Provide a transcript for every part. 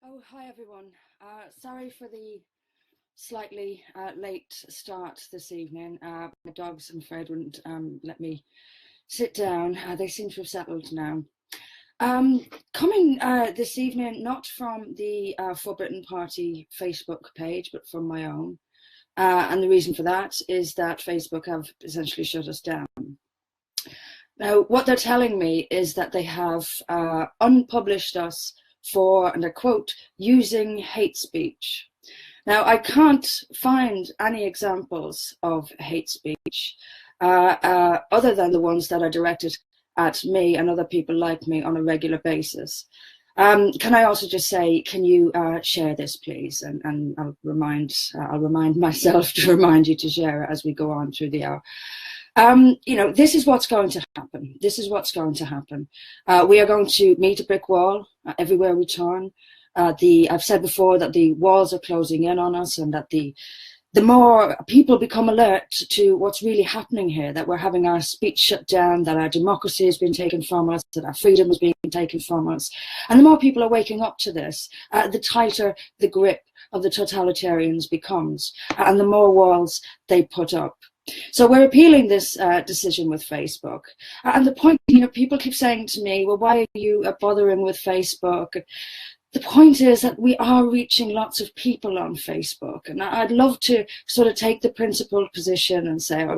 Oh, hi everyone. Sorry for the slightly late start this evening. My dogs, I'm afraid, wouldn't let me sit down. They seem to have settled now. Coming this evening, not from the ForBritain Party Facebook page, but from my own. And the reason for that is that Facebook have essentially shut us down. Now, what they're telling me is that they have unpublished us for, and I quote, using hate speech. Now, I can't find any examples of hate speech other than the ones that are directed at me and other people like me on a regular basis. Can I also just say, can you share this, please? And I'll remind myself to remind you to share it as we go on through the hour. This is what's going to happen. This is what's going to happen. We are going to meet a brick wall everywhere we turn. I've said before that the walls are closing in on us, and that the more people become alert to what's really happening here, that we're having our speech shut down, that our democracy has been taken from us, that our freedom is being taken from us, and the more people are waking up to this, the tighter the grip of the totalitarians becomes, and the more walls they put up. So we're appealing this decision with Facebook. And the point, people keep saying to me, well, why are you bothering with Facebook? The point is that we are reaching lots of people on Facebook. And I'd love to sort of take the principled position and say, I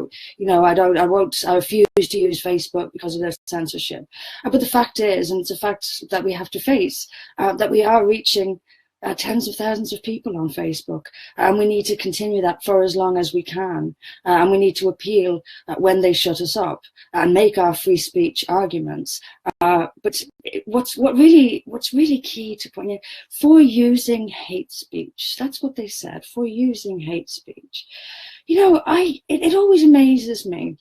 refuse to use Facebook because of their censorship. But the fact is, and it's a fact that we have to face, that we are reaching tens of thousands of people on Facebook, and we need to continue that for as long as we can, and we need to appeal when they shut us up and make our free speech arguments. But what's really key to point out, for using hate speech, that's what they said, for using hate speech. It always amazes me.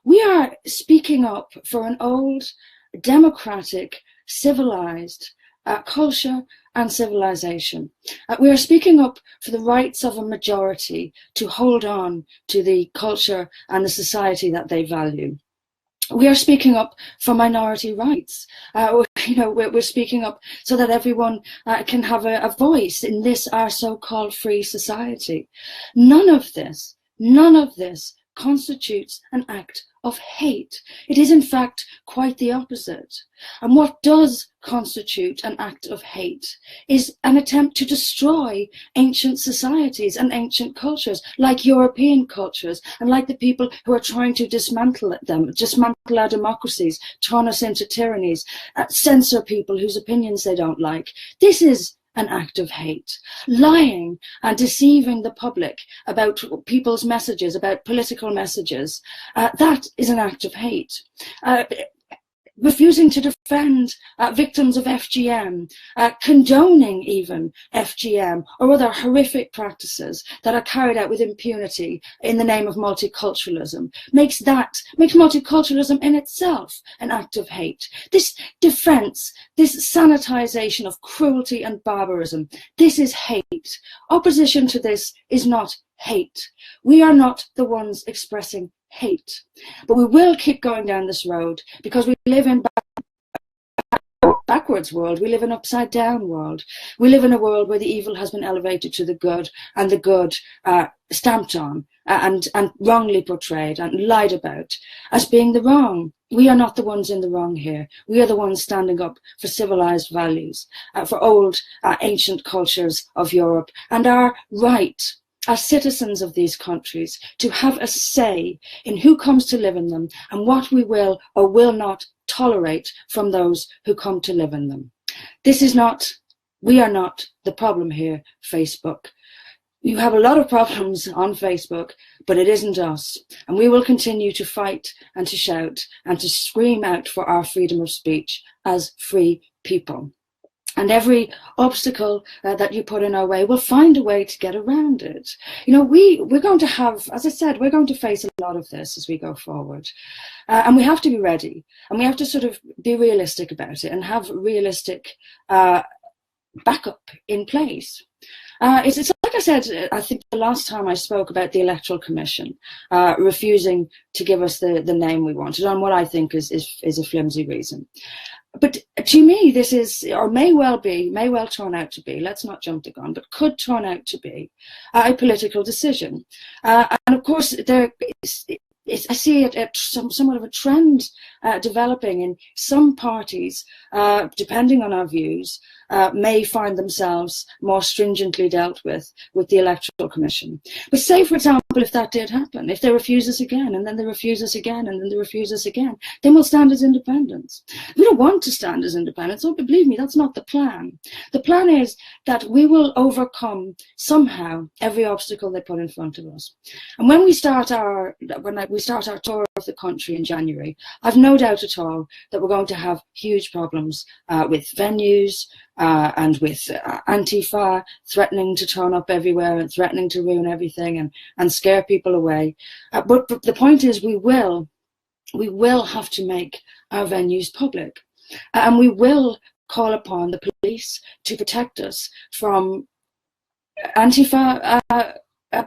We are speaking up for an old, democratic, civilized culture and civilization. We are speaking up for the rights of a majority to hold on to the culture and the society that they value. We are speaking up for minority rights. We're speaking up so that everyone can have a voice in this, our so-called free society. None of this constitutes an act of hate. It is in fact quite the opposite. And what does constitute an act of hate is an attempt to destroy ancient societies and ancient cultures, like European cultures, and like the people who are trying to dismantle our democracies, turn us into tyrannies, censor people whose opinions they don't like. This is an act of hate. Lying and deceiving the public about people's messages, about political messages, that is an act of hate. Refusing to defend victims of FGM, condoning even FGM or other horrific practices that are carried out with impunity in the name of multiculturalism, makes multiculturalism in itself an act of hate. This defense, this sanitization of cruelty and barbarism, this is hate. Opposition to this is not hate. We are not the ones expressing hate, but we will keep going down this road because we live in backwards world. We live in an upside down world. We live in a world where the evil has been elevated to the good, and the good stamped on and wrongly portrayed and lied about as being the wrong. We are not the ones in the wrong here. We are the ones standing up for civilized values, for old ancient cultures of Europe, and our right as citizens of these countries to have a say in who comes to live in them and what we will or will not tolerate from those who come to live in them. We are not the problem here, Facebook. You have a lot of problems on Facebook, but it isn't us. And we will continue to fight and to shout and to scream out for our freedom of speech as free people. And every obstacle that you put in our way, we'll find a way to get around it. We're going to have, as I said, we're going to face a lot of this as we go forward. And we have to be ready. And we have to sort of be realistic about it and have realistic backup in place. It's like I said, I think the last time I spoke about the Electoral Commission refusing to give us the name we wanted on what I think is a flimsy reason. But to me, this is, or may well turn out to be, let's not jump the gun, but could turn out to be a political decision. And of course, I see it at somewhat of a trend developing in some parties, depending on our views, may find themselves more stringently dealt with the Electoral Commission. But say, for example, if that did happen, if they refuse us again, and then they refuse us again, and then they refuse us again, then we'll stand as independents. We don't want to stand as independents. Oh, believe me, that's not the plan. The plan is that we will overcome somehow every obstacle they put in front of us. And when we start our tour of the country in January, I've no doubt at all that we're going to have huge problems with venues, and with Antifa threatening to turn up everywhere and threatening to ruin everything and scare people away. But the point is, we will have to make our venues public, and we will call upon the police to protect us from Antifa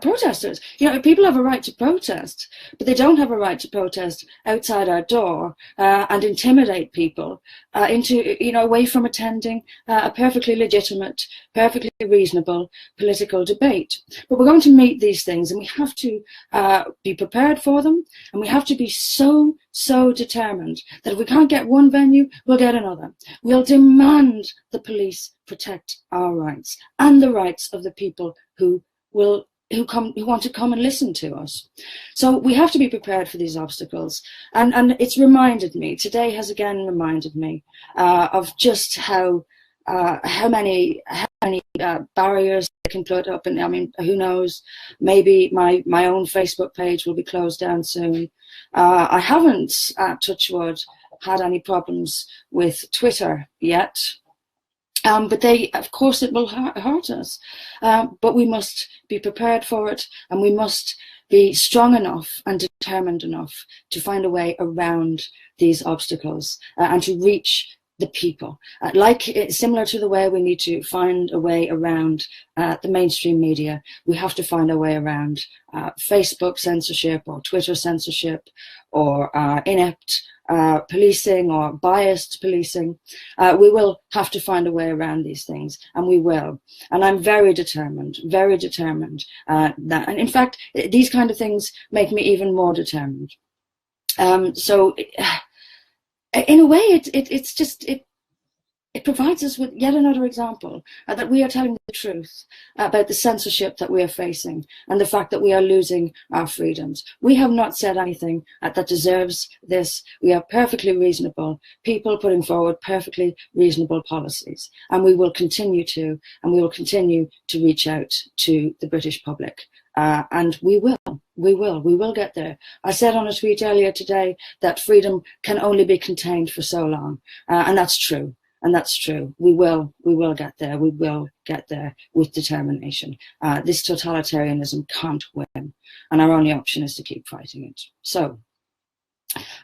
protesters. You know, people have a right to protest, but they don't have a right to protest outside our door and intimidate people into, away from attending a perfectly legitimate, perfectly reasonable political debate. But we're going to meet these things, and we have to be prepared for them, and we have to be so determined that if we can't get one venue, we'll get another. We'll demand the police protect our rights and the rights of the people who want to come and listen to us. So we have to be prepared for these obstacles. And it's reminded me, today has again reminded me of just how many barriers they can put up. And I mean, who knows, maybe my own Facebook page will be closed down soon. I haven't, touch wood, had any problems with Twitter yet. But of course, it will hurt us. But we must be prepared for it, and we must be strong enough and determined enough to find a way around these obstacles and to reach the people. Similar to the way we need to find a way around the mainstream media, we have to find a way around Facebook censorship or Twitter censorship or inept policing or biased policing. We will have to find a way around these things, and we will. And I'm very determined that, and in fact, these kind of things make me even more determined. So in a way, it provides us with yet another example that we are telling the truth about the censorship that we are facing and the fact that we are losing our freedoms. We have not said anything that deserves this. We are perfectly reasonable people putting forward perfectly reasonable policies, and we will continue to reach out to the British public. And we will get there. I said on a tweet earlier today that freedom can only be contained for so long, and that's true. And that's true. We will get there. We will get there with determination. This totalitarianism can't win, and our only option is to keep fighting it. So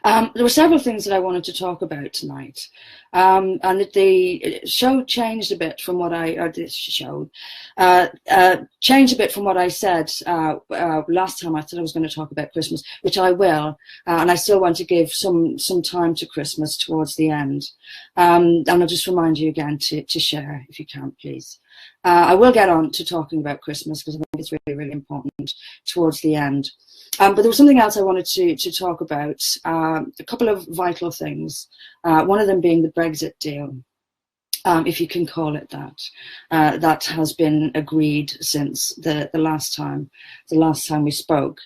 there were several things that I wanted to talk about tonight, and the show changed a bit from what changed a bit from what I said last time. I said I was going to talk about Christmas, which I will, and I still want to give some time to Christmas towards the end. And I'll just remind you again to share if you can, please. I will get on to talking about Christmas because I think it's really, really important towards the end. But there was something else I wanted to talk about, a couple of vital things, one of them being the Brexit deal, if you can call it that, that has been agreed since the last time we spoke.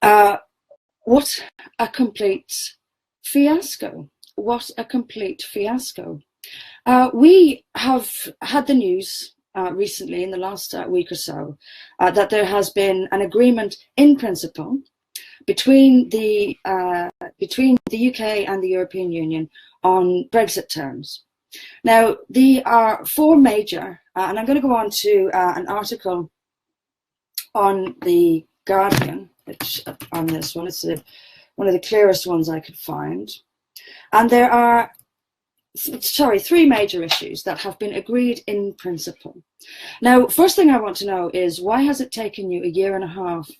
What a complete fiasco. What a complete fiasco. We have had the news recently in the last week or so that there has been an agreement in principle between the UK and the European Union on Brexit terms. Now, there are four major, and I'm going to go on to an article on The Guardian, which on this one, it's one of the clearest ones I could find. And there are three major issues that have been agreed in principle. Now, first thing I want to know is, why has it taken you a year and a half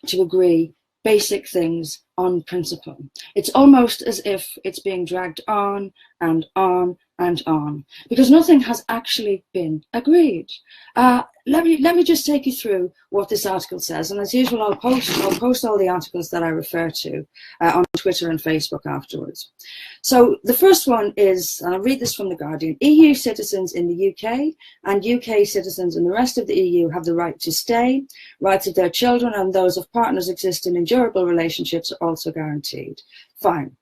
to agree basic things on principle. It's almost as if it's being dragged on and on and on, because nothing has actually been agreed. Let me just take you through what this article says, and as usual, I'll post all the articles that I refer to on Twitter and Facebook afterwards. So the first one is, and I'll read this from The Guardian: EU citizens in the UK and UK citizens in the rest of the EU have the right to stay. Rights of their children and those of partners existing in durable relationships are also guaranteed. Fine.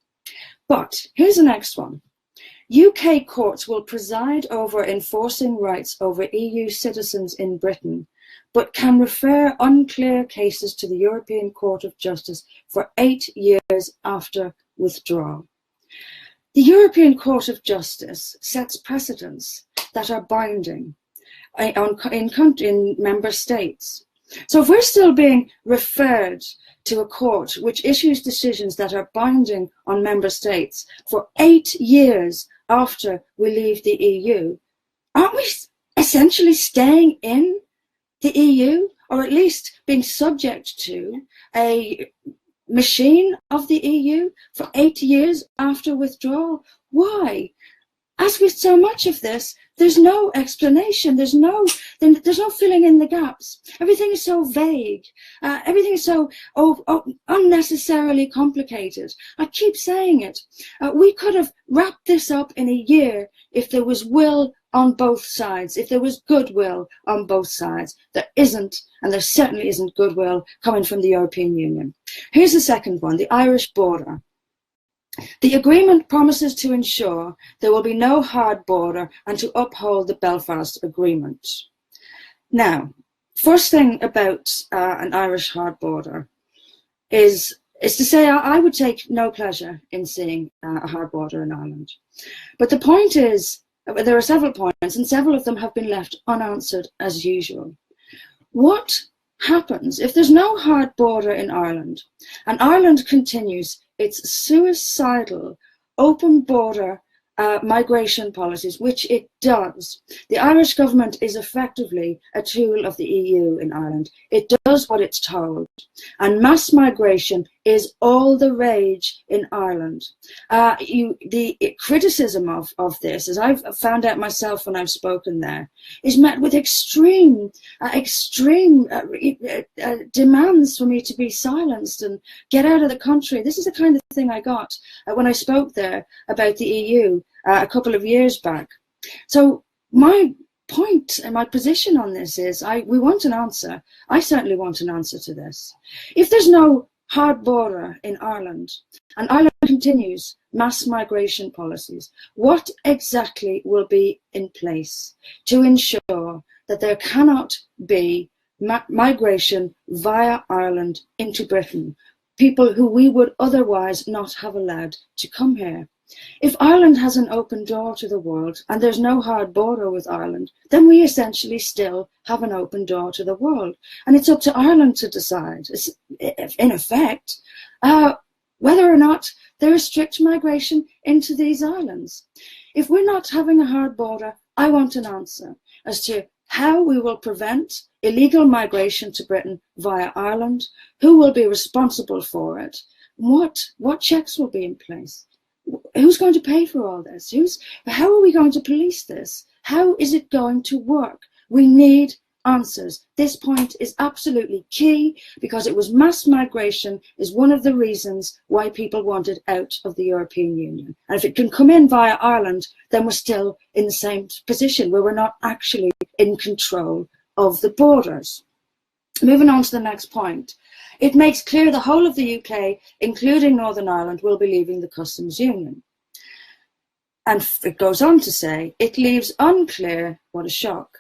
But here's the next one. UK courts will preside over enforcing rights over EU citizens in Britain, but can refer unclear cases to the European Court of Justice for 8 years after withdrawal. The European Court of Justice sets precedents that are binding in member states. So if we're still being referred to a court which issues decisions that are binding on member states for 8 years after we leave the EU, aren't we essentially staying in the EU, or at least being subject to a machine of the EU for 8 years after withdrawal? Why? As with so much of this, there's no explanation. There's no filling in the gaps. Everything is so vague. Everything is so unnecessarily complicated. I keep saying it. We could have wrapped this up in a year if there was will on both sides, if there was goodwill on both sides. There isn't, and there certainly isn't goodwill coming from the European Union. Here's the second one, the Irish border. The agreement promises to ensure there will be no hard border and to uphold the Belfast Agreement. Now, first thing about an Irish hard border is to say I would take no pleasure in seeing a hard border in Ireland. But the point is, there are several points, and several of them have been left unanswered as usual. What happens if there's no hard border in Ireland and Ireland continues its suicidal open border migration policies, which it does? The Irish government is effectively a tool of the EU in Ireland. It does what it's told, and mass migration is all the rage in Ireland. The criticism of this, as I've found out myself when I've spoken there, is met with extreme demands for me to be silenced and get out of the country. This is the kind of thing I got when I spoke there about the EU a couple of years back. So my point and my position on this is we want an answer. I certainly want an answer to this. If there's no hard border in Ireland and Ireland continues mass migration policies, what exactly will be in place to ensure that there cannot be migration via Ireland into Britain, people who we would otherwise not have allowed to come here? If Ireland has an open door to the world and there's no hard border with Ireland, then we essentially still have an open door to the world. And it's up to Ireland to decide, in effect, whether or not there is strict migration into these islands. If we're not having a hard border, I want an answer as to how we will prevent illegal migration to Britain via Ireland, who will be responsible for it, what checks will be in place. Who's going to pay for all this? How are we going to police this? How is it going to work? We need answers. This point is absolutely key, because it was mass migration is one of the reasons why people wanted out of the European Union. And if it can come in via Ireland, then we're still in the same position where we're not actually in control of the borders. Moving on to the next point. It makes clear the whole of the UK, including Northern Ireland, will be leaving the customs union. And it goes on to say, it leaves unclear, what a shock,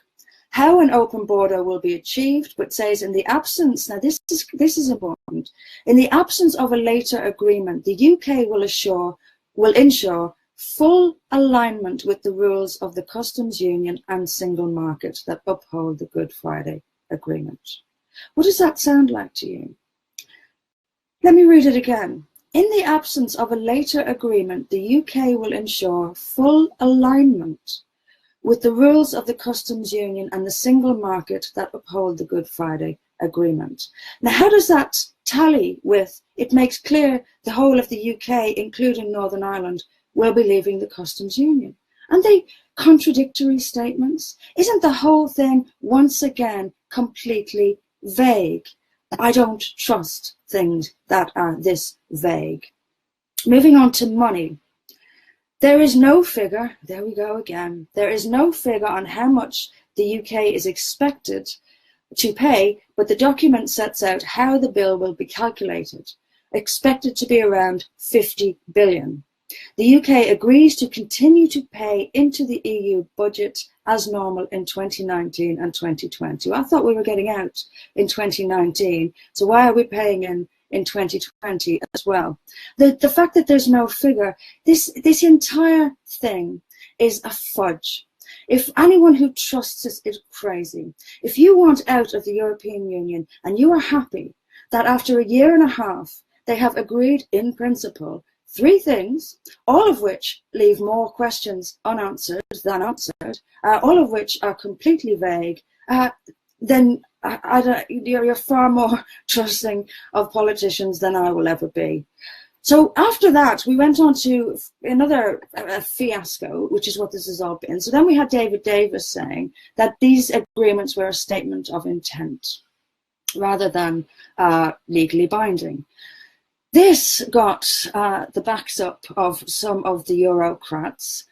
how an open border will be achieved, but says in the absence, now this is important, in the absence of a later agreement, the UK will ensure full alignment with the rules of the customs union and single market that uphold the Good Friday Agreement. What does that sound like to you? Let me read it again. In the absence of a later agreement, the UK will ensure full alignment with the rules of the customs union and the single market that uphold the Good Friday Agreement. Now, how does that tally with, it makes clear the whole of the UK, including Northern Ireland, will be leaving the customs union. And they contradictory statements. Isn't the whole thing once again completely vague? I don't trust things that are this vague. Moving on to money. There is no figure, there we go again, there is no figure on how much the UK is expected to pay, but the document sets out how the bill will be calculated, expected to be around 50 billion. The UK agrees to continue to pay into the EU budget as normal in 2019 and 2020. Well, I thought we were getting out in 2019, so why are we paying in 2020 as well? The fact that there's no figure, this entire thing is a fudge. If anyone who trusts us is crazy, if you want out of the European Union and you are happy that after a year and a half they have agreed in principle 3 things, all of which leave more questions unanswered than answered, all of which are completely vague, then you're far more trusting of politicians than I will ever be. So after that, we went on to another fiasco, which is what this has all been. So then we had David Davis saying that these agreements were a statement of intent rather than legally binding. This got the backs up of some of the Eurocrats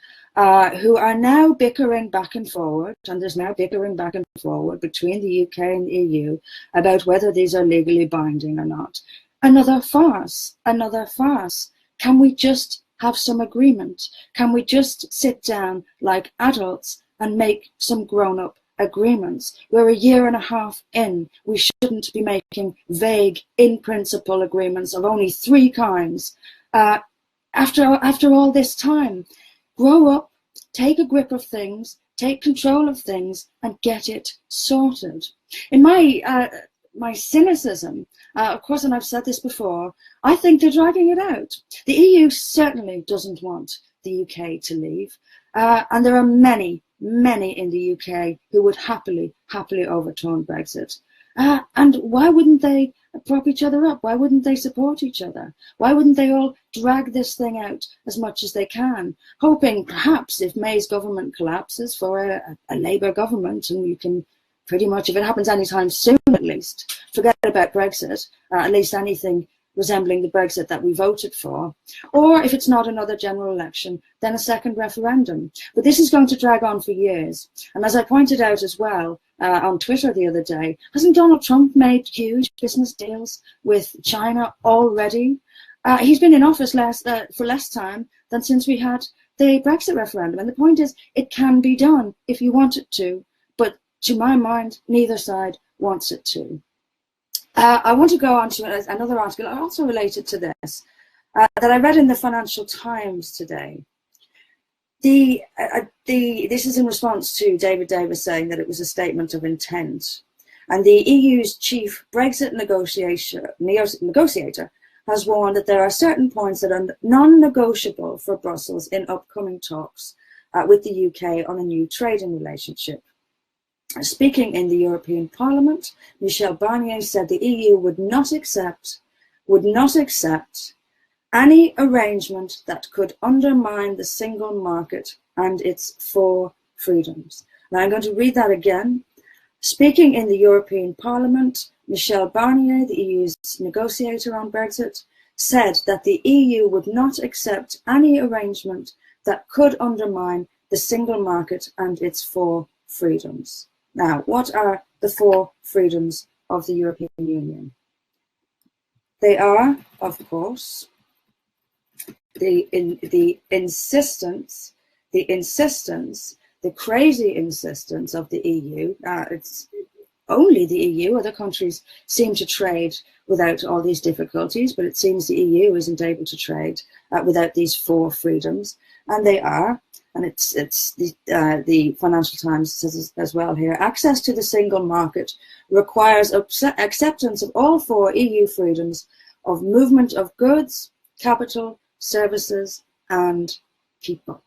who are now bickering back and forward, and there's now bickering back and forward between the UK and the EU about whether these are legally binding or not. Another farce, another farce. Can we just have some agreement? Can we just sit down like adults and make some grown-up agreements? We're a year and a half in. We shouldn't be making vague, in-principle agreements of only 3 kinds. After all this time, grow up, take a grip of things, take control of things, and get it sorted. In my cynicism, of course, and I've said this before, I think they're dragging it out. The EU certainly doesn't want the UK to leave, and there are many in the UK who would happily overturn Brexit. And why wouldn't they prop each other up? Why wouldn't they support each other? Why wouldn't they all drag this thing out as much as they can, hoping perhaps if May's government collapses for a Labour government, and you can pretty much, if it happens anytime soon at least, forget about Brexit, at least anything resembling the Brexit that we voted for, or if it's not another general election, then a second referendum. But this is going to drag on for years. And as I pointed out as well on Twitter the other day, hasn't Donald Trump made huge business deals with China already? He's been in office for less time than since we had the Brexit referendum. And the point is, it can be done if you want it to, but to my mind, neither side wants it to. I want to go on to another article also related to this that I read in the Financial Times today. This is in response to David Davis saying that it was a statement of intent. And the EU's chief Brexit negotiator has warned that there are certain points that are non-negotiable for Brussels in upcoming talks with the UK on a new trading relationship. Speaking in the European Parliament, Michel Barnier said the EU would not accept any arrangement that could undermine the single market and its 4 freedoms. Now I'm going to read that again. Speaking in the European Parliament, Michel Barnier, the EU's negotiator on Brexit, said that the EU would not accept any arrangement that could undermine the single market and its 4 freedoms. Now, what are the 4 freedoms of the European Union? They are, of course, the crazy insistence of the EU. It's only the EU. Other countries seem to trade without all these difficulties, but it seems the EU isn't able to trade without these 4 freedoms. And they are, and it's the Financial Times says as well here, access to the single market requires acceptance of all 4 EU freedoms of movement of goods, capital, services, and people.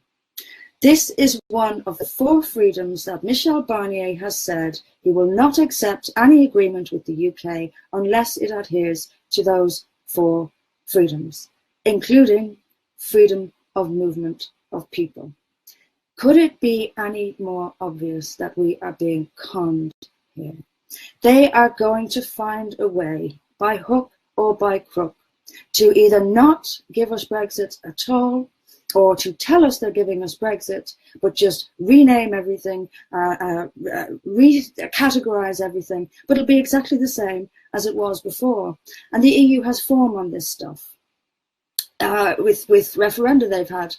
This is one of the 4 freedoms that Michel Barnier has said he will not accept any agreement with the UK unless it adheres to those 4 freedoms, including freedom of movement of people. Could it be any more obvious that we are being conned here? They are going to find a way, by hook or by crook, to either not give us Brexit at all, or to tell us they're giving us Brexit, but just rename everything, recategorize everything, but it'll be exactly the same as it was before. And the EU has form on this stuff. With referenda they've had,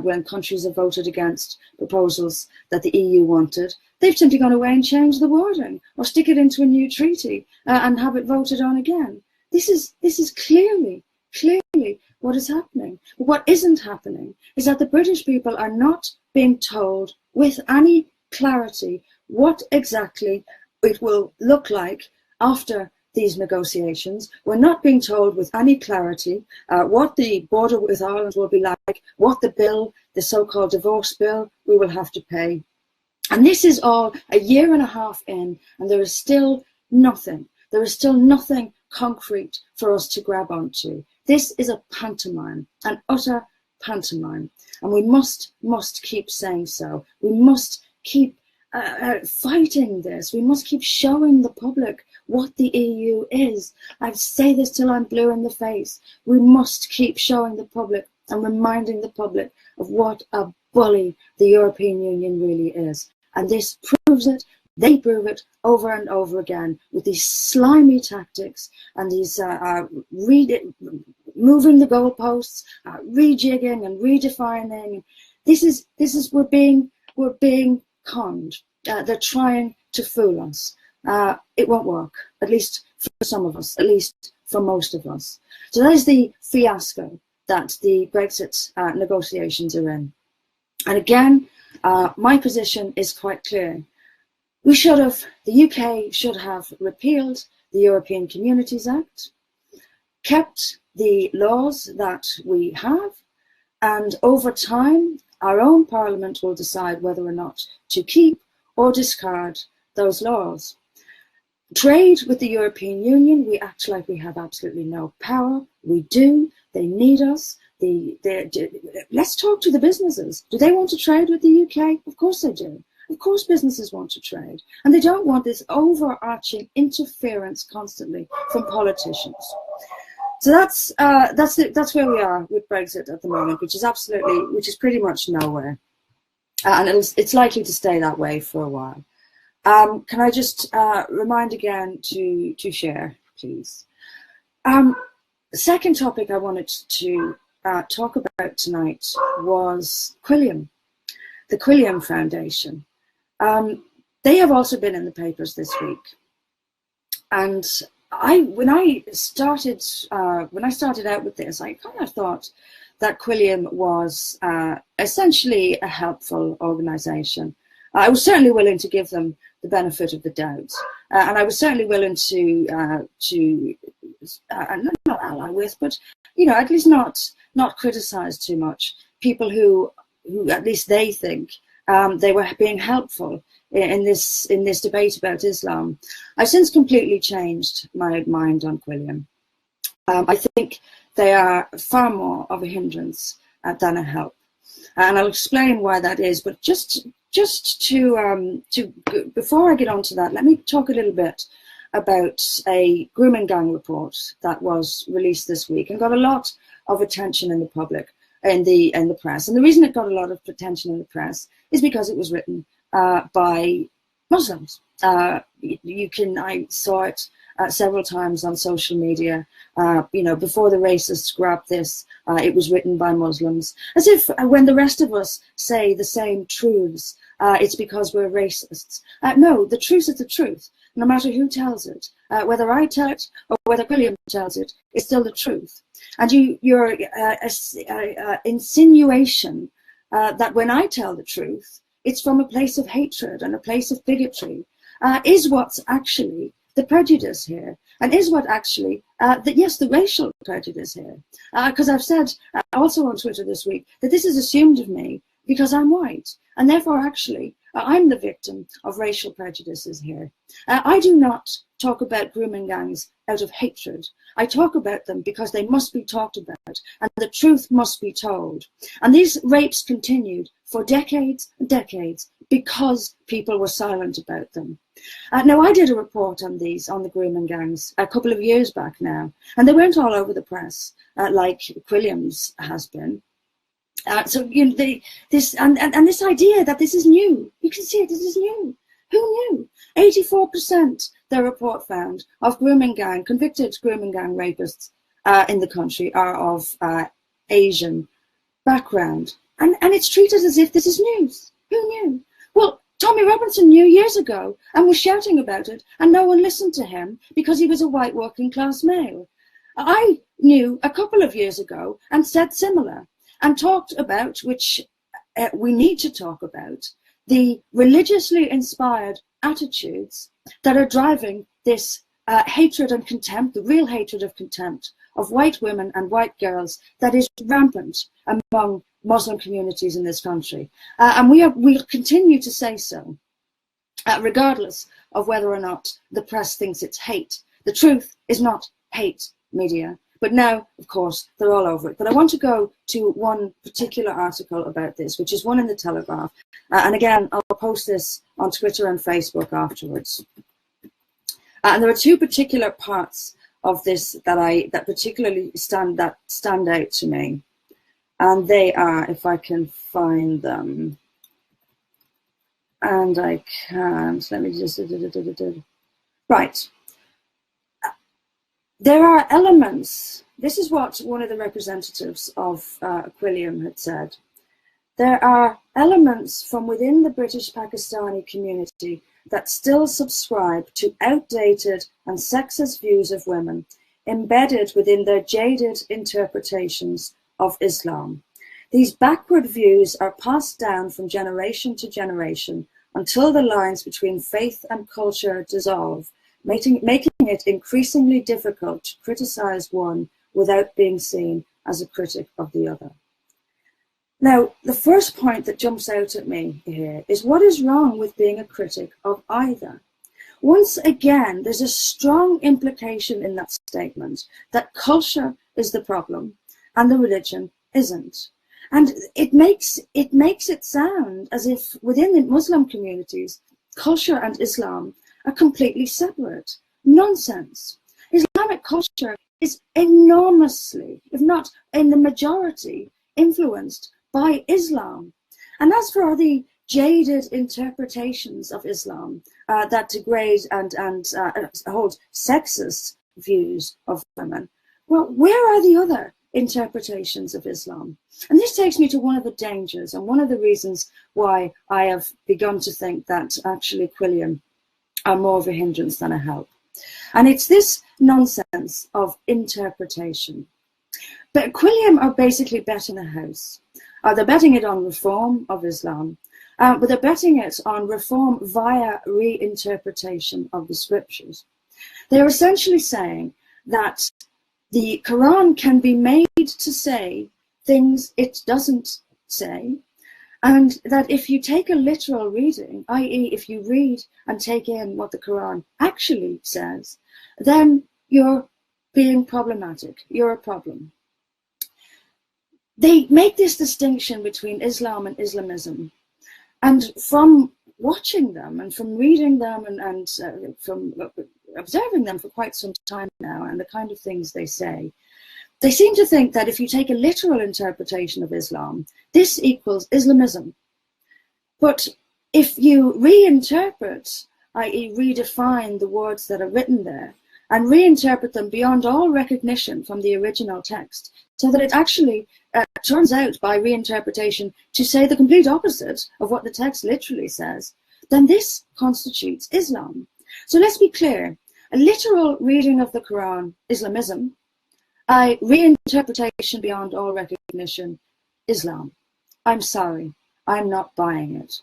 when countries have voted against proposals that the EU wanted, they've simply gone away and changed the wording, or stick it into a new treaty and have it voted on again. This is clearly what is happening. But what isn't happening is that the British people are not being told with any clarity what exactly it will look like after these negotiations. We're not being told with any clarity what the border with Ireland will be like, what the bill, the so-called divorce bill, we will have to pay. And this is all a year and a half in, and there is still nothing. There is still nothing concrete for us to grab onto. This is a pantomime, an utter pantomime, and we must keep saying so. We must keep fighting this. We must keep showing the public what the EU is. I say this till I'm blue in the face. We must keep showing the public and reminding the public of what a bully the European Union really is. And this proves it. They prove it over and over again with these slimy tactics and these moving the goalposts, rejigging and redefining. We're being conned. They're trying to fool us. It won't work, at least for some of us, at least for most of us. So that is the fiasco that the Brexit negotiations are in. And again, my position is quite clear. The UK should have repealed the European Communities Act, kept the laws that we have, and over time, our own parliament will decide whether or not to keep or discard those laws. Trade with the European Union, we act like we have absolutely no power. We do. They need us. Let's talk to the businesses. Do they want to trade with the UK? Of course they do. Of course businesses want to trade. And they don't want this overarching interference constantly from politicians. So that's where we are with Brexit at the moment, which is pretty much nowhere. And it's likely to stay that way for a while. Can I just remind again to share, please? The second topic I wanted to talk about tonight was Quilliam, the Quilliam Foundation. They have also been in the papers this week, and when I started out with this, I kind of thought that Quilliam was essentially a helpful organisation. I was certainly willing to give them the benefit of the doubt, and I was certainly willing to not ally with, but at least not criticise too much people who at least they think they were being helpful in this debate about Islam. I've since completely changed my mind on Quilliam. I think they are far more of a hindrance than a help, and I'll explain why that is. But just to before I get on to that, let me talk a little bit about a grooming gang report that was released this week and got a lot of attention in the public, in the press. And the reason it got a lot of attention in the press is because it was written by Muslims. I saw it several times on social media. Before the racists grabbed this, it was written by Muslims, as if when the rest of us say the same truths, it's because we're racists. No, the truth is the truth, no matter who tells it. Whether I tell it or whether William tells it, it's still the truth. And your insinuation that when I tell the truth, it's from a place of hatred and a place of bigotry, is what's actually the prejudice here, and is what actually, the racial prejudice here. Because I've said also on Twitter this week that this is assumed of me because I'm white, and therefore actually I'm the victim of racial prejudices here. I do not talk about grooming gangs out of hatred. I talk about them because they must be talked about and the truth must be told. And these rapes continued for decades and decades because people were silent about them. Now, I did a report on the grooming gangs, a couple of years back now, and they went all over the press, like Quilliam's has been. So you know, this idea that this is new, you can see it. This is new. Who knew? 84%, their report found, of convicted grooming gang rapists in the country are of Asian background, and it's treated as if this is news. Who knew? Well, Tommy Robinson knew years ago and was shouting about it, and no one listened to him because he was a white working class male. I knew a couple of years ago and said similar, and talked about, which we need to talk about, the religiously inspired attitudes that are driving this hatred and contempt, the real hatred of contempt of white women and white girls that is rampant among Muslim communities in this country. And we'll continue to say so, regardless of whether or not the press thinks it's hate. The truth is not hate media. But now, of course, they're all over it. But I want to go to one particular article about this, which is one in the Telegraph. And again, I'll post this on Twitter and Facebook afterwards. And there are two particular parts of this that particularly stand out to me. And they are, if I can find them, and I can't, let me just, right. There are elements, this is what one of the representatives of Quilliam had said. There are elements from within the British Pakistani community that still subscribe to outdated and sexist views of women, embedded within their jaded interpretations of Islam. These backward views are passed down from generation to generation until the lines between faith and culture dissolve, making it increasingly difficult to criticize one without being seen as a critic of the other. Now, the first point that jumps out at me here is what is wrong with being a critic of either? Once again, there's a strong implication in that statement that culture is the problem and the religion isn't. And it makes it sound as if within the Muslim communities, culture and Islam are completely separate. Nonsense. Islamic culture is enormously, if not in the majority, influenced by Islam. And as for the jaded interpretations of Islam that degrade and hold sexist views of women, well, where are the other interpretations of Islam? And this takes me to one of the dangers and one of the reasons why I have begun to think that actually Quilliam are more of a hindrance than a help. And it's this nonsense of interpretation. But Quilliam are basically betting the house. They're betting it on reform of Islam, but they're betting it on reform via reinterpretation of the scriptures. They're essentially saying that the Quran can be made to say things it doesn't say, and that if you take a literal reading, i.e. if you read and take in what the Quran actually says, then you're being problematic, you're a problem. They make this distinction between Islam and Islamism, and from watching them and from reading them and from observing them for quite some time now and the kind of things they say, they seem to think that if you take a literal interpretation of Islam, this equals Islamism. But if you reinterpret, i.e. redefine the words that are written there and reinterpret them beyond all recognition from the original text, so that it actually turns out by reinterpretation to say the complete opposite of what the text literally says, then this constitutes Islam. So let's be clear, a literal reading of the Quran, Islamism, reinterpretation beyond all recognition, Islam. I'm sorry, I'm not buying it.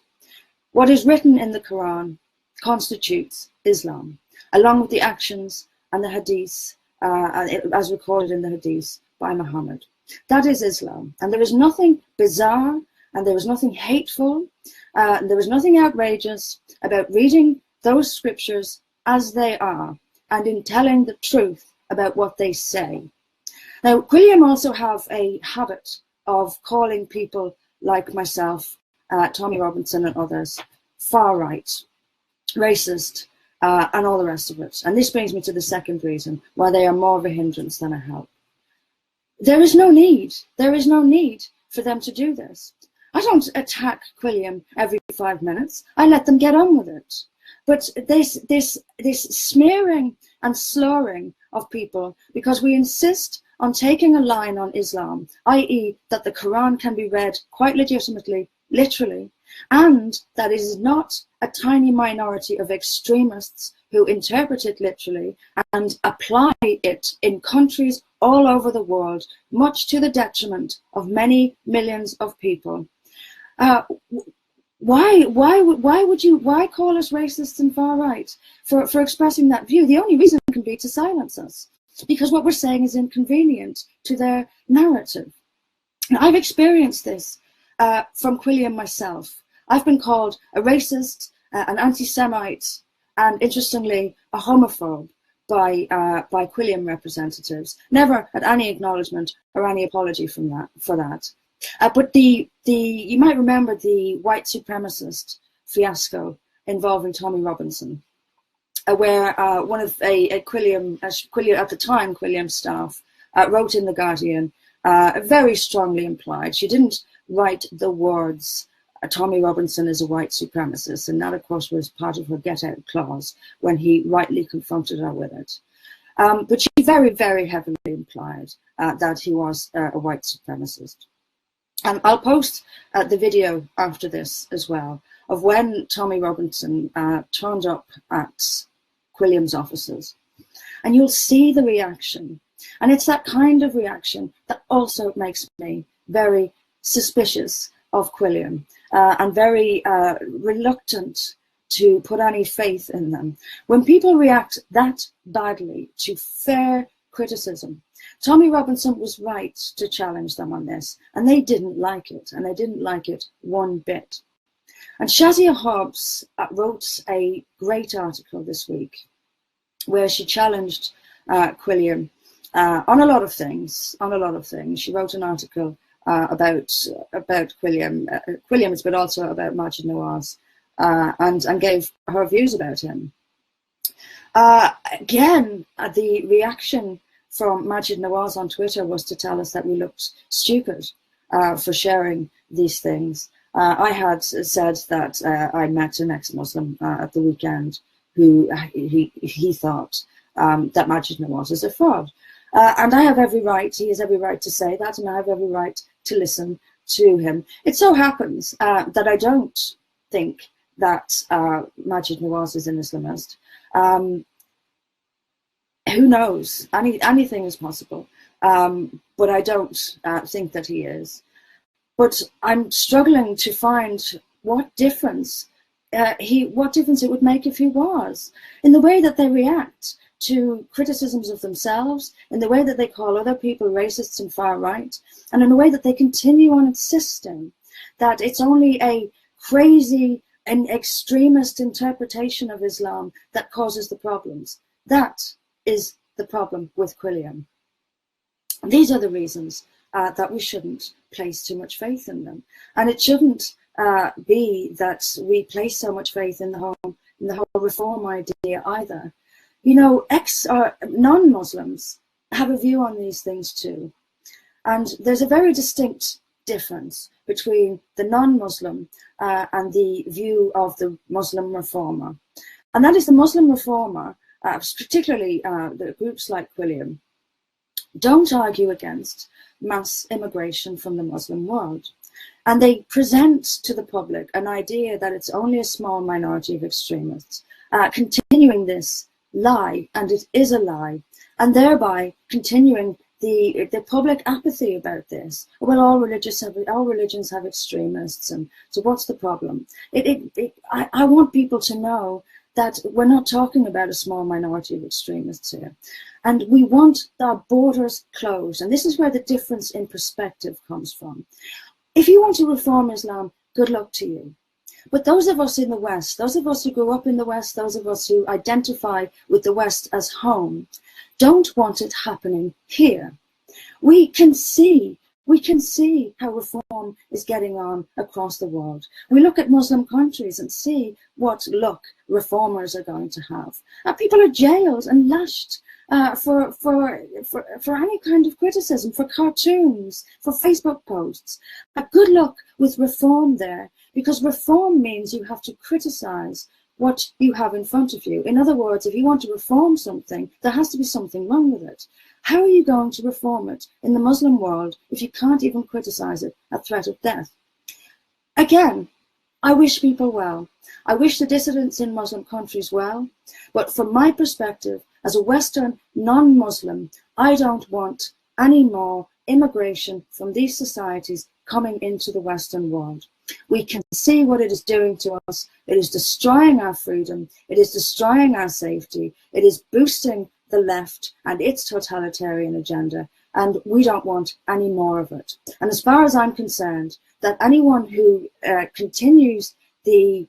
What is written in the Quran constitutes Islam, along with the actions and the hadiths, as recorded in the hadiths by Muhammad. That is Islam. And there is nothing bizarre, and there is nothing hateful, and there is nothing outrageous about reading those scriptures as they are, and in telling the truth about what they say. Now, Quilliam also have a habit of calling people like myself, Tommy Robinson and others, far right, racist, and all the rest of it. And this brings me to the second reason why they are more of a hindrance than a help. There is no need for them to do this. I don't attack Quilliam every 5 minutes. I let them get on with it. But this smearing and slurring of people because we insist on taking a line on Islam, i.e. that the Quran can be read quite legitimately, literally, and that it is not a tiny minority of extremists who interpret it literally and apply it in countries all over the world, much to the detriment of many millions of people. Why call us racists and far right for expressing that view? The only reason can be to silence us, because what we're saying is inconvenient to their narrative. And I've experienced this from Quilliam myself. I've been called a racist, an anti-Semite, and interestingly, a homophobe by Quilliam representatives. Never had any acknowledgement or any apology for that. But you might remember the white supremacist fiasco involving Tommy Robinson, where one of Quilliam at the time, Quilliam staff wrote in The Guardian, very strongly implied, she didn't write the words, Tommy Robinson is a white supremacist, and that of course was part of her get out clause when he rightly confronted her with it. But she very, very heavily implied that he was a white supremacist. And I'll post the video after this as well of when Tommy Robinson turned up at Quilliam's offices. And you'll see the reaction. And it's that kind of reaction that also makes me very suspicious of Quilliam and very reluctant to put any faith in them. When people react that badly to fair criticism, Tommy Robinson was right to challenge them on this, and they didn't like it, and they didn't like it one bit. And Shazia Hobbs wrote a great article this week where she challenged Quilliam on a lot of things. She wrote an article about Quilliam's, but also about Maajid Nawaz, and gave her views about him. Again, the reaction from Maajid Nawaz on Twitter was to tell us that we looked stupid for sharing these things. I had said that I met an ex-Muslim at the weekend who he thought that Maajid Nawaz is a fraud. And I have every right, he has every right to say that, and I have every right to listen to him. It so happens that I don't think that Maajid Nawaz is an Islamist. Who knows? Anything is possible, but I don't think that he is. But I'm struggling to find what difference it would make if he was, in the way that they react to criticisms of themselves, in the way that they call other people racists and far right, and in the way that they continue on insisting that it's only a crazy and extremist interpretation of Islam that causes the problems. That is the problem with Quilliam. These are the reasons that we shouldn't place too much faith in them, and it shouldn't be that we place so much faith in the whole reform idea either. You know, non-Muslims have a view on these things too, and there's a very distinct difference between the non-Muslim and the view of the Muslim reformer, and that is the Muslim reformer. Particularly the groups like Quilliam, don't argue against mass immigration from the Muslim world. And they present to the public an idea that it's only a small minority of extremists, continuing this lie, and it is a lie, and thereby continuing the public apathy about this. Well, all religions have extremists, and so what's the problem? I want people to know that we're not talking about a small minority of extremists here. And we want our borders closed. And this is where the difference in perspective comes from. If you want to reform Islam, good luck to you. But those of us in the West, those of us who grew up in the West, those of us who identify with the West as home, don't want it happening here. We can see how reform is getting on across the world. We look at Muslim countries and see what luck reformers are going to have. People are jailed and lashed for any kind of criticism, for cartoons, for Facebook posts. Good luck with reform there, because reform means you have to criticize what you have in front of you. In other words, if you want to reform something, there has to be something wrong with it. How are you going to reform it in the Muslim world if you can't even criticize it at threat of death? Again, I wish people well. I wish the dissidents in Muslim countries well, but from my perspective, as a Western non-Muslim, I don't want any more immigration from these societies coming into the Western world. We can see what it is doing to us. It is destroying our freedom. It is destroying our safety. It is boosting the left and its totalitarian agenda, and we don't want any more of it. And as far as I'm concerned, that anyone who continues the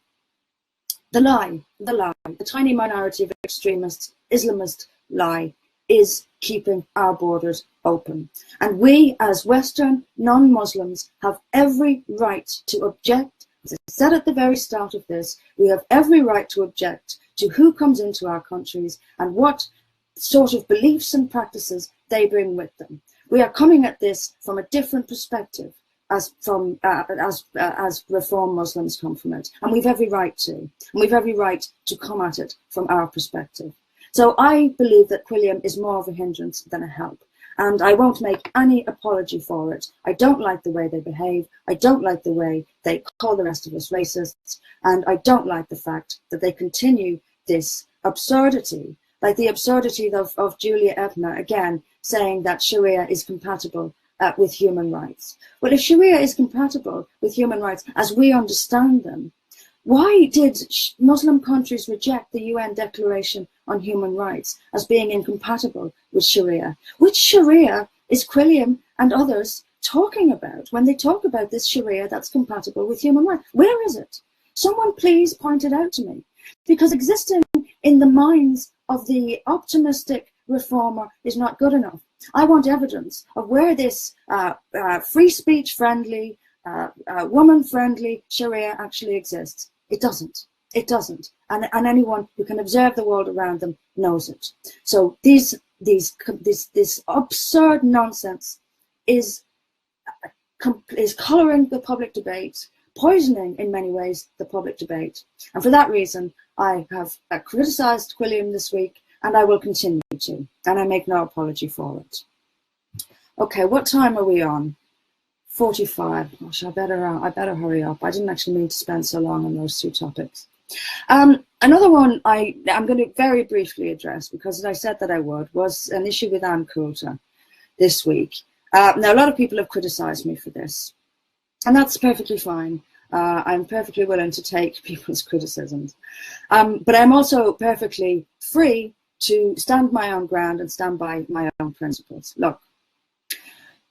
lie, the tiny minority of extremists, Islamist lie, is keeping our borders open. And we, as Western non-Muslims, have every right to object. As I said at the very start of this, we have every right to object to who comes into our countries and what sort of beliefs and practices they bring with them. We are coming at this from a different perspective as Reform Muslims come from it, and we've every right to. And we've every right to come at it from our perspective. So I believe that Quilliam is more of a hindrance than a help, and I won't make any apology for it. I don't like the way they behave. I don't like the way they call the rest of us racists, and I don't like the fact that they continue this absurdity, like the absurdity of Julia Ebner, again, saying that Sharia is compatible with human rights. Well, if Sharia is compatible with human rights as we understand them, why did Muslim countries reject the UN Declaration on Human Rights as being incompatible with Sharia? Which Sharia is Quilliam and others talking about when they talk about this Sharia that's compatible with human rights? Where is it? Someone please point it out to me. Because existing in the minds of the optimistic reformer is not good enough. I want evidence of where this free speech friendly, woman friendly Sharia actually exists. It doesn't. It doesn't. And anyone who can observe the world around them knows it. So this absurd nonsense is colouring the public debate, poisoning in many ways the public debate. And for that reason, I have criticised Quilliam this week, and I will continue to, and I make no apology for it. Okay, what time are we on? 45. Gosh, I better hurry up. I didn't actually mean to spend so long on those two topics. Another one I'm going to very briefly address, because I said that I would, was an issue with Ann Coulter this week. Now, a lot of people have criticised me for this, and that's perfectly fine. I'm perfectly willing to take people's criticisms. But I'm also perfectly free to stand my own ground and stand by my own principles. Look,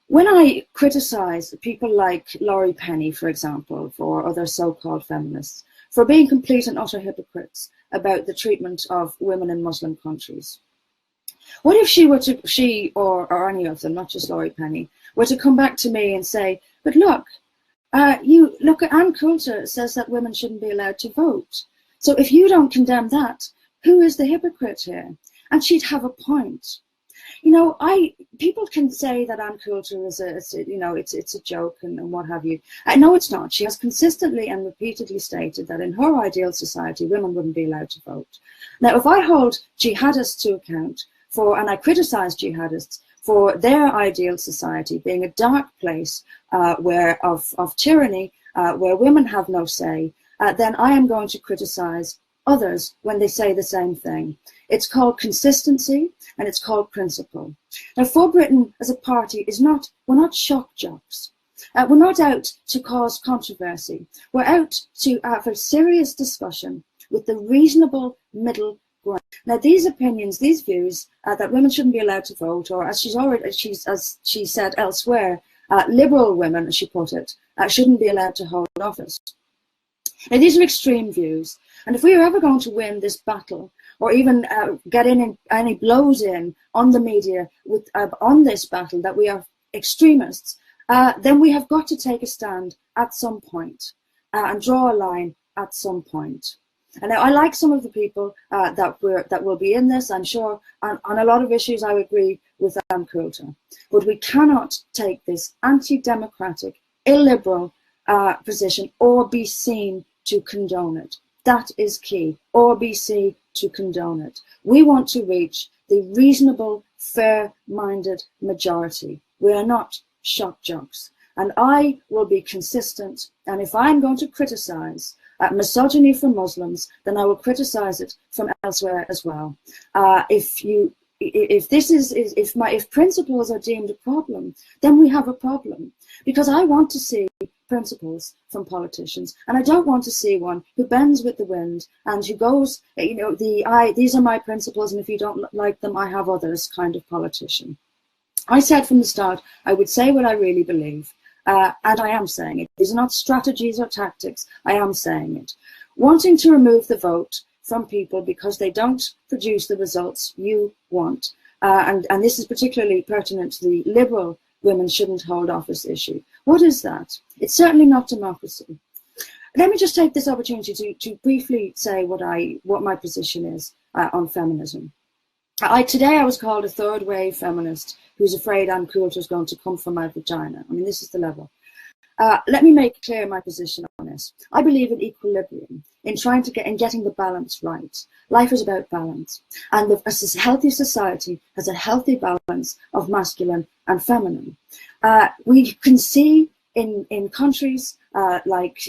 when I criticize people like Laurie Penny, for example, or other so-called feminists, for being complete and utter hypocrites about the treatment of women in Muslim countries, what if she or any of them, not just Laurie Penny, were to come back to me and say, but look, Ann Coulter says that women shouldn't be allowed to vote. So if you don't condemn that, who is the hypocrite here? And she'd have a point. You know, people can say that Ann Coulter is it's a joke and what have you. No, it's not. She has consistently and repeatedly stated that in her ideal society, women wouldn't be allowed to vote. Now, if I hold jihadists to account and I criticize jihadists for their ideal society being a dark place of tyranny, where women have no say, then I am going to criticize others when they say the same thing. It's called consistency and it's called principle. Now, ForBritain as a party we're not shock jocks. We're not out to cause controversy. We're out to have a serious discussion with the reasonable middle ground. Now, these opinions, these views that women shouldn't be allowed to vote, or as she said elsewhere, liberal women, as she put it, shouldn't be allowed to hold office. Now, these are extreme views, and if we are ever going to win this battle, or even get in any blows in on the media with on this battle that we are extremists, then we have got to take a stand at some point and draw a line at some point. And I like some of the people that will be in this. I'm sure on a lot of issues I agree with Coulter, but we cannot take this anti-democratic, illiberal position or be seen to condone it. That is key, or be seen to condone it. We want to reach the reasonable, fair-minded majority. We are not shock jocks. And I will be consistent, and if I'm going to criticize misogyny from Muslims, then I will criticize it from elsewhere as well. If principles are deemed a problem, then we have a problem, because I want to see principles from politicians, and I don't want to see one who bends with the wind and who goes, these are my principles, and if you don't like them, I have others kind of politician. I said from the start I would say what I really believe, and I am saying it. These are not strategies or tactics. I am saying it. Wanting to remove the vote from people because they don't produce the results you want, and this is particularly pertinent to the liberal women shouldn't hold office issue. What is that? It's certainly not democracy. Let me just take this opportunity to briefly say what my position is on feminism. Today I was called a third wave feminist who's afraid Ann Coulter is going to come from my vagina. I mean, this is the level. Let me make clear my position on this. I believe in equilibrium, in getting the balance right. Life is about balance, and a healthy society has a healthy balance of masculine and feminine. We can see in countries like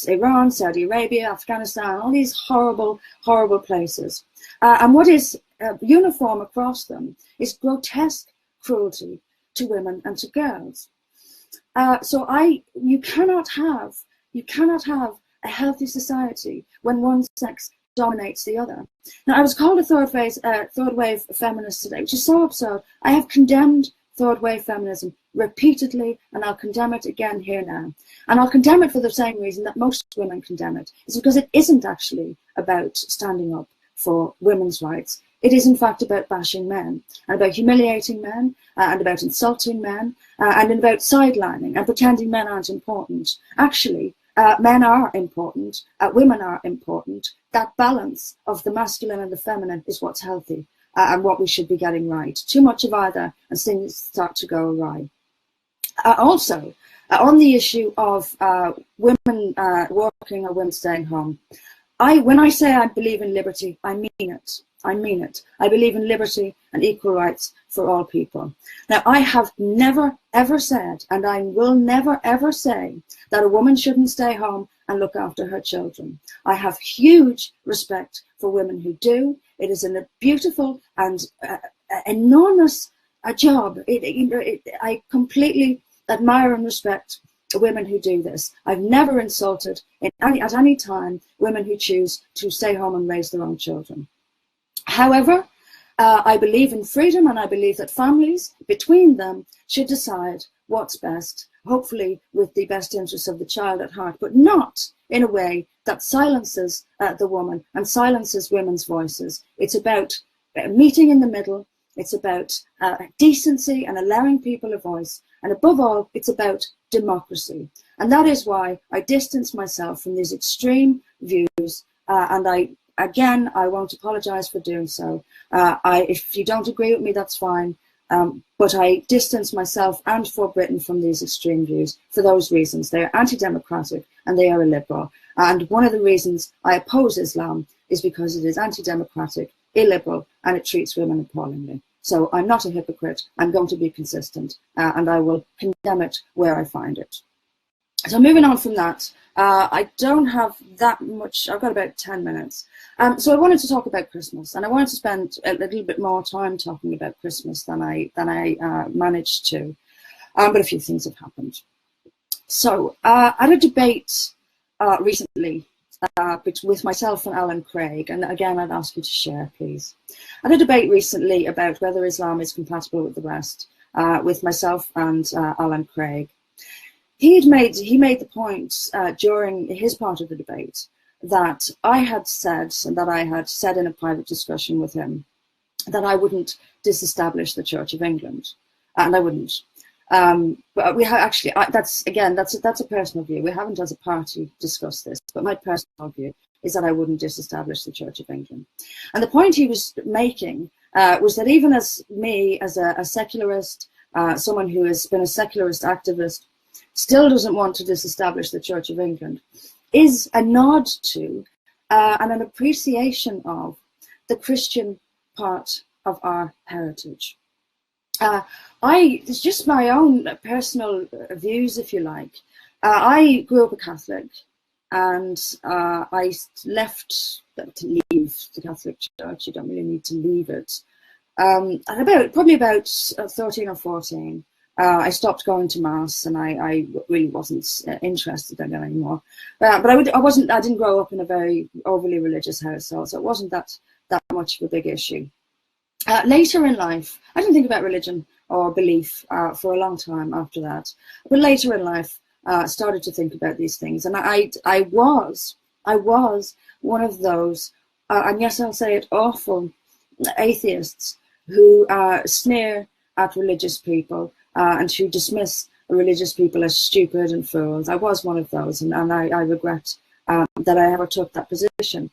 Iran, Saudi Arabia, Afghanistan, all these horrible, horrible places. And what is uniform across them is grotesque cruelty to women and to girls. You cannot have a healthy society when one sex dominates the other. Now, I was called a third wave feminist today, which is so absurd. I have condemned third wave feminism repeatedly, and I'll condemn it again here now. And I'll condemn it for the same reason that most women condemn it. It's because it isn't actually about standing up for women's rights. It is in fact about bashing men, and about humiliating men, and about insulting men, and about sidelining and pretending men aren't important. Actually, men are important, women are important. That balance of the masculine and the feminine is what's healthy, and what we should be getting right. Too much of either, and things start to go awry. Also, on the issue of women working or women staying home, when I say I believe in liberty, I mean it. I mean it. I believe in liberty and equal rights for all people. Now, I have never, ever said, and I will never, ever say, that a woman shouldn't stay home and look after her children. I have huge respect for women who do. It is a beautiful and enormous job. I completely admire and respect women who do this. I've never insulted at any time women who choose to stay home and raise their own children. However, I believe in freedom, and I believe that families between them should decide what's best, hopefully with the best interests of the child at heart, but not in a way that silences the woman and silences women's voices. It's about meeting in the middle. It's about decency and allowing people a voice. And above all, it's about democracy. And that is why I distance myself from these extreme views. And I won't apologize for doing so. If you don't agree with me, that's fine. But I distance myself and ForBritain from these extreme views for those reasons. They are anti-democratic and they are illiberal. And one of the reasons I oppose Islam is because it is anti-democratic, illiberal, and it treats women appallingly. So I'm not a hypocrite. I'm going to be consistent, and I will condemn it where I find it. So moving on from that, I don't have that much. I've got about 10 minutes. So I wanted to talk about Christmas, and I wanted to spend a little bit more time talking about Christmas than I managed to. But a few things have happened. So I had a debate recently with myself and Alan Craig, and again I'd ask you to share, please. I had a debate recently about whether Islam is compatible with the West, with myself and Alan Craig. he made the point during his part of the debate that I had said, and that I had said in a private discussion with him, that I wouldn't disestablish the Church of England, and I wouldn't. But we have actually, that's a personal view. We haven't as a party discussed this, but my personal view is that I wouldn't disestablish the Church of England. And the point he was making was that even as me, as a secularist, someone who has been a secularist activist, still doesn't want to disestablish the Church of England, is a nod to and an appreciation of the Christian part of our heritage. It's just my own personal views, if you like. I grew up a Catholic, and I left to leave the Catholic Church. You don't really need to leave it. Probably about 13 or 14, I stopped going to mass, and I really wasn't interested in it anymore. But I didn't grow up in a very overly religious household, so it wasn't that much of a big issue. Later in life, I didn't think about religion or belief for a long time after that. But later in life, started to think about these things, and I was one of those, and yes, I'll say it, awful atheists who sneer at religious people and who dismiss religious people as stupid and fools. I was one of those, and I regret that I ever took that position.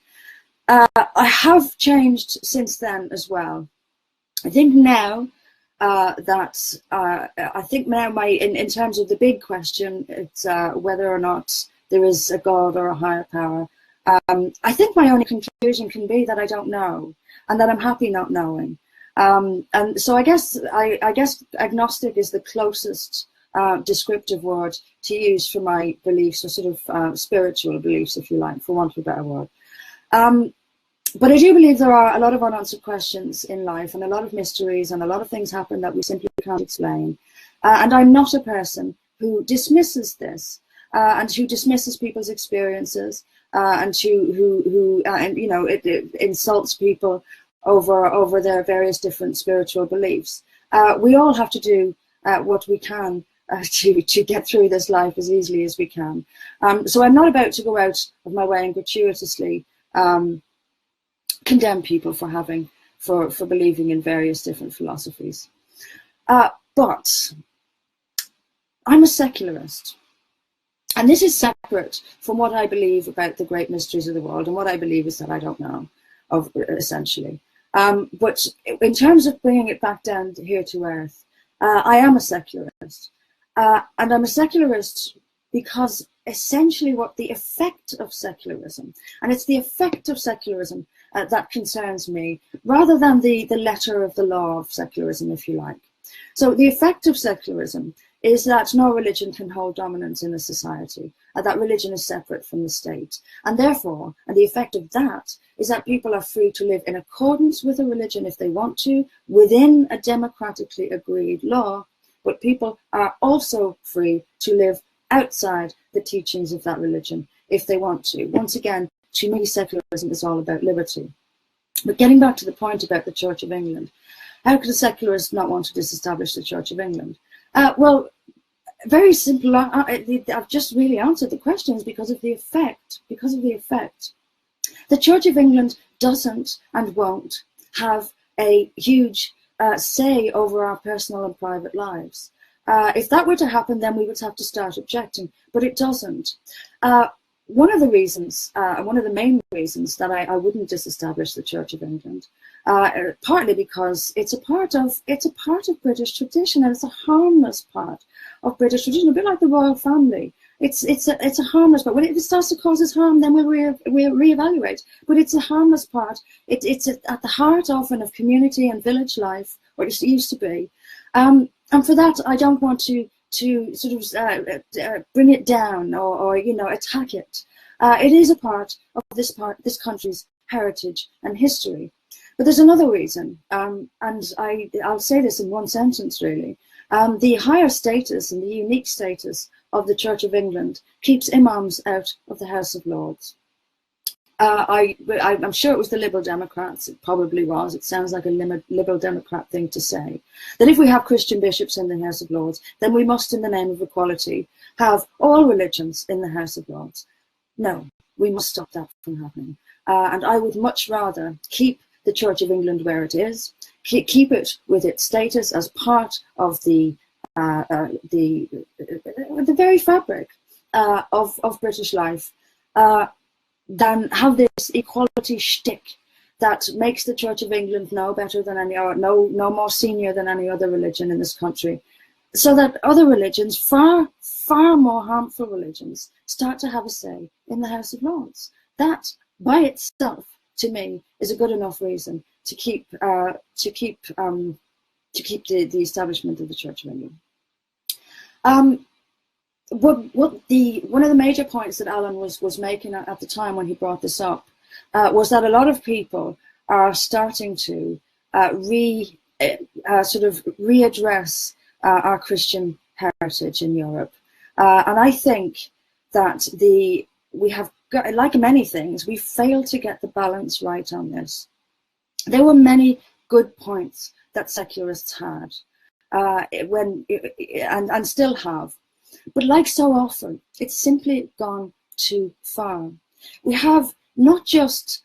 I have changed since then as well. I think now in terms of the big question, it's whether or not there is a God or a higher power. I think my only conclusion can be that I don't know, and that I'm happy not knowing. And so I guess agnostic is the closest descriptive word to use for my beliefs, or sort of spiritual beliefs, if you like, for want of a better word. But I do believe there are a lot of unanswered questions in life, and a lot of mysteries, and a lot of things happen that we simply can't explain. And I'm not a person who dismisses this, and who dismisses people's experiences, and who it insults people over their various different spiritual beliefs. We all have to do what we can to get through this life as easily as we can. So I'm not about to go out of my way and gratuitously condemn people for believing in various different philosophies. But I'm a secularist. And this is separate from what I believe about the great mysteries of the world, and what I believe is that I don't know, essentially. But in terms of bringing it back down here to earth, I am a secularist. And I'm a secularist because essentially what the effect of secularism, and it's the effect of secularism that concerns me, rather than the letter of the law of secularism, if you like. So the effect of secularism is that no religion can hold dominance in a society, that religion is separate from the state. And therefore, and the effect of that is that people are free to live in accordance with a religion if they want to, within a democratically agreed law, but people are also free to live outside the teachings of that religion if they want to. Once again, to me, secularism is all about liberty. But getting back to the point about the Church of England, how could a secularist not want to disestablish the Church of England? Well, very simple. I've just really answered the questions because of the effect. Because of the effect. The Church of England doesn't and won't have a huge say over our personal and private lives. If that were to happen, then we would have to start objecting, but it doesn't. One of the reasons, one of the main reasons that I wouldn't disestablish the Church of England, partly because it's a part of British tradition, and it's a harmless part of British tradition, a bit like the royal family. It's a harmless part. When it starts to cause us harm, then we'll reevaluate. But it's a harmless part. It's at the heart often of community and village life, or it used to be. And for that, I don't want to sort of bring it down or attack it. It is a part of this country's heritage and history. But there's another reason, and I'll say this in one sentence really. The higher status and the unique status of the Church of England keeps imams out of the House of Lords. I'm sure it was the Liberal Democrats, it probably was, it sounds like a Liberal Democrat thing to say, that if we have Christian bishops in the House of Lords, then we must, in the name of equality, have all religions in the House of Lords. No, we must stop that from happening. And I would much rather keep the Church of England where it is, keep it with its status as part of the very fabric of British life, than have this equality shtick that makes the Church of England no better than any, or no more senior than any other religion in this country, so that other religions, far more harmful religions, start to have a say in the House of Lords. That by itself, to me, is a good enough reason to keep the establishment of the Church of England. One of the major points that Alan was making at the time when he brought this up was that a lot of people are starting to sort of readdress our Christian heritage in Europe, and I think that we have got, like many things, we failed to get the balance right on this. There were many good points that secularists had and still have. But like so often, it's simply gone too far. We have not just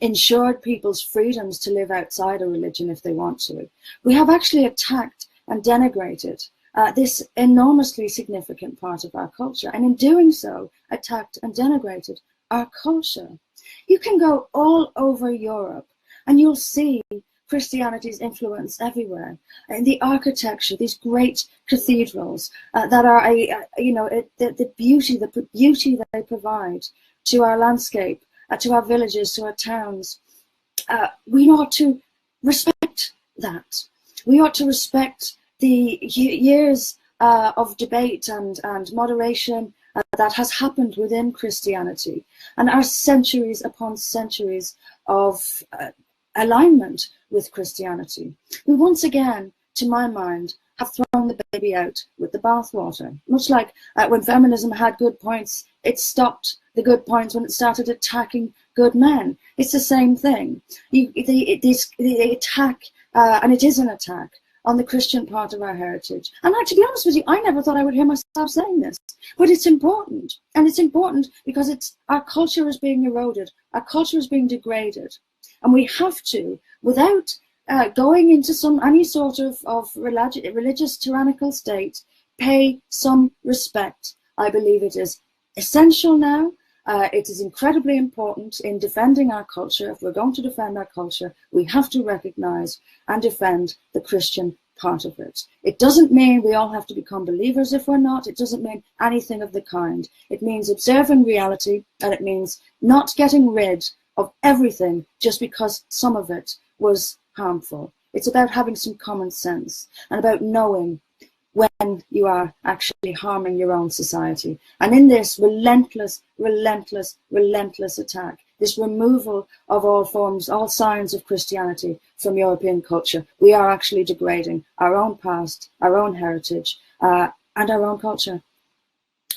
ensured people's freedoms to live outside a religion if they want to. We have actually attacked and denigrated this enormously significant part of our culture, and in doing so, attacked and denigrated our culture. You can go all over Europe and you'll see Christianity's influence everywhere. In the architecture, these great cathedrals that are, the beauty they provide to our landscape, to our villages, to our towns. We ought to respect that. We ought to respect the years of debate and moderation that has happened within Christianity, and our centuries upon centuries of alignment with Christianity. We once again, to my mind, have thrown the baby out with the bathwater. Much like when feminism had good points, it stopped the good points when it started attacking good men. It's the same thing. The attack, and it is an attack, on the Christian part of our heritage. And to be honest with you, I never thought I would hear myself saying this, but it's important. And it's important because our culture is being eroded, our culture is being degraded. And we have to, without going into any sort of religious tyrannical state, pay some respect. I believe it is essential now. It is incredibly important in defending our culture. If we're going to defend our culture, we have to recognize and defend the Christian part of it. It doesn't mean we all have to become believers if we're not. It doesn't mean anything of the kind. It means observing reality, and it means not getting rid of everything just because some of it was harmful. It's about having some common sense and about knowing when you are actually harming your own society. And in this relentless attack, this removal of all forms, all signs of Christianity from European culture, we are actually degrading our own past, our own heritage, and our own culture.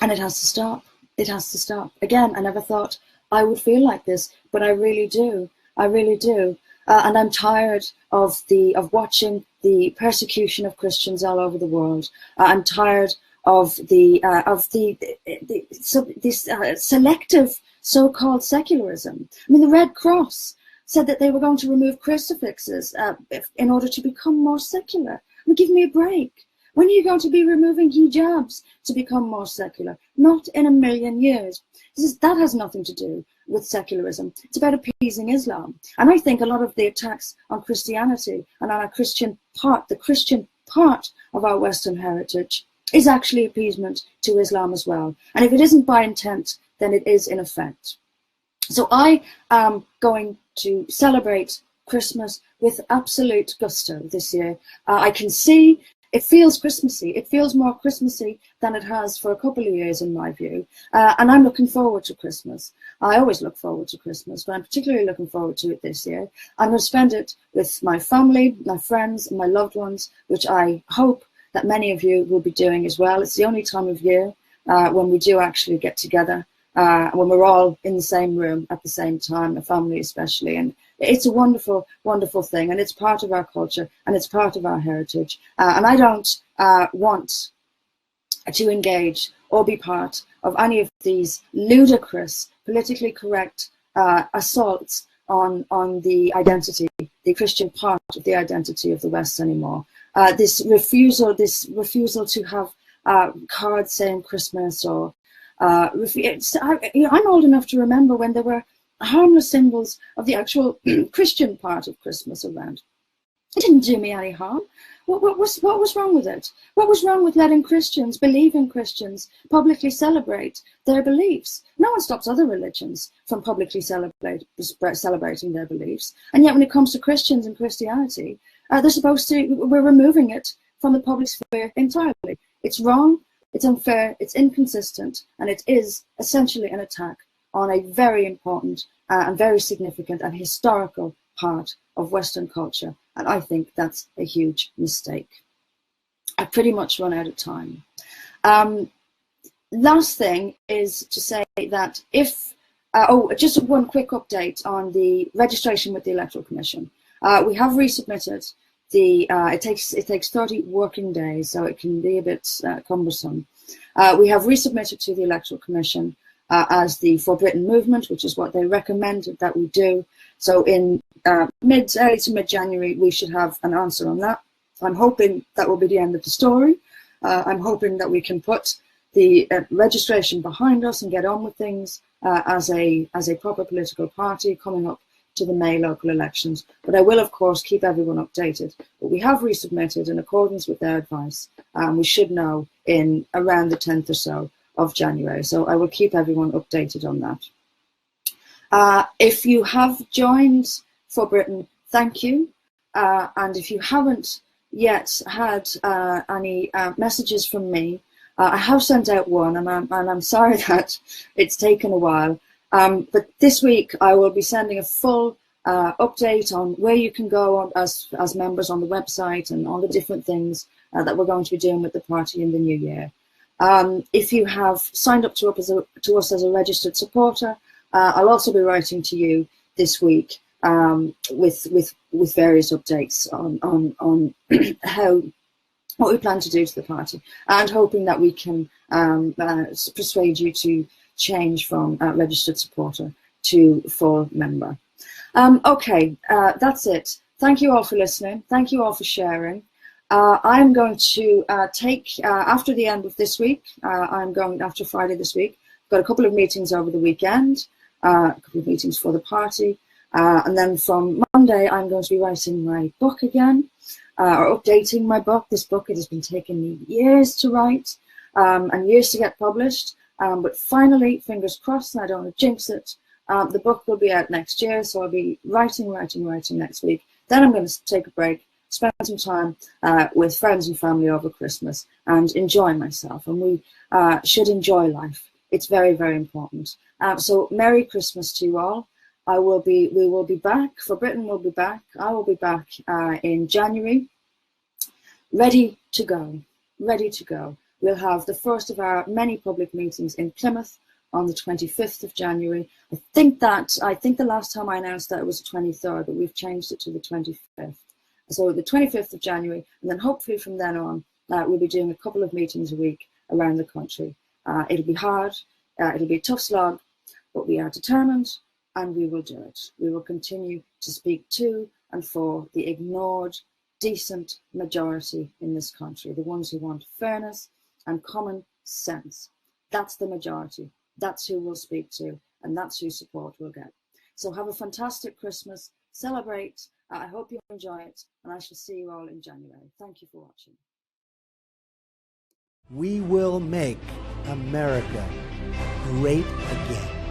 And it has to stop. It has to stop. Again, I never thought I would feel like this, but I really do. I really do. And I'm tired of watching the persecution of Christians all over the world. I'm tired of this selective so-called secularism. I mean, the Red Cross said that they were going to remove crucifixes in order to become more secular. I mean, give me a break. When are you going to be removing hijabs to become more secular? Not in a million years. That has nothing to do with secularism. It's about appeasing Islam. And I think a lot of the attacks on Christianity and on our Christian part, the Christian part of our Western heritage, is actually appeasement to Islam as well. And if it isn't by intent, then it is in effect. So I am going to celebrate Christmas with absolute gusto this year. I can see it feels Christmassy. It feels more Christmassy than it has for a couple of years, in my view. And I'm looking forward to Christmas. I always look forward to Christmas, but I'm particularly looking forward to it this year. I'm going to spend it with my family, my friends, and my loved ones, which I hope that many of you will be doing as well. It's the only time of year when we do actually get together, when we're all in the same room at the same time, the family especially. And it's a wonderful, wonderful thing, and it's part of our culture, and it's part of our heritage. And I don't want to engage or be part of any of these ludicrous, politically correct assaults on the identity, the Christian part of the identity of the West anymore. This refusal to have cards saying Christmas, or I'm old enough to remember when there were harmless symbols of the actual Christian part of Christmas around. It didn't do me any harm. What was wrong with it? What was wrong with letting Christians, believing Christians, publicly celebrate their beliefs? No one stops other religions from publicly celebrating their beliefs. And yet when it comes to Christians and Christianity, we're removing it from the public sphere entirely. It's wrong, it's unfair, it's inconsistent, and it is essentially an attack on a very important and very significant and historical part of Western culture. And I think that's a huge mistake. I've pretty much run out of time. Last thing is to say that just one quick update on the registration with the Electoral Commission. We have resubmitted it takes 30 working days, so it can be a bit cumbersome. We have resubmitted to the Electoral Commission as the ForBritain movement, which is what they recommended that we do. So in early to mid-January, we should have an answer on that. I'm hoping that will be the end of the story. I'm hoping that we can put the registration behind us and get on with things as a proper political party coming up to the May local elections. But I will, of course, keep everyone updated. But we have resubmitted in accordance with their advice, and we should know in around the 10th or so of January. So I will keep everyone updated on that. If you have joined ForBritain, thank you. And if you haven't yet had any messages from me, I have sent out one, and I'm sorry that it's taken a while. But this week I will be sending a full update on where you can go on, as members on the website, and all the different things that we're going to be doing with the party in the new year. If you have signed up to us as a registered supporter, I'll also be writing to you this week with various updates on what we plan to do to the party, and hoping that we can persuade you to change from registered supporter to full member. Okay, that's it. Thank you all for listening. Thank you all for sharing. I'm going to take, after the end of this week, after Friday this week, I've got a couple of meetings over the weekend, a couple of meetings for the party, and then from Monday I'm going to be writing my book again, or updating my book. This book, it has been taking me years to write and years to get published, but finally, fingers crossed, and I don't want to jinx it, the book will be out next year, so I'll be writing next week. Then I'm going to take a break, spend some time with friends and family over Christmas, and enjoy myself. And we should enjoy life. It's very, very important. So Merry Christmas to you all. We will be back. ForBritain will be back. I will be back in January, ready to go. We'll have the first of our many public meetings in Plymouth on the 25th of January. I think the last time I announced that it was the 23rd, but we've changed it to the 25th. So the 25th of January, and then hopefully from then on, we'll be doing a couple of meetings a week around the country. It'll be hard, it'll be a tough slog, but we are determined, and we will do it. We will continue to speak to and for the ignored, decent majority in this country, the ones who want fairness and common sense. That's the majority. That's who we'll speak to, and that's who support we'll get. So have a fantastic Christmas. Celebrate. I hope you enjoy it, and I shall see you all in January. Thank you for watching. We will make America great again.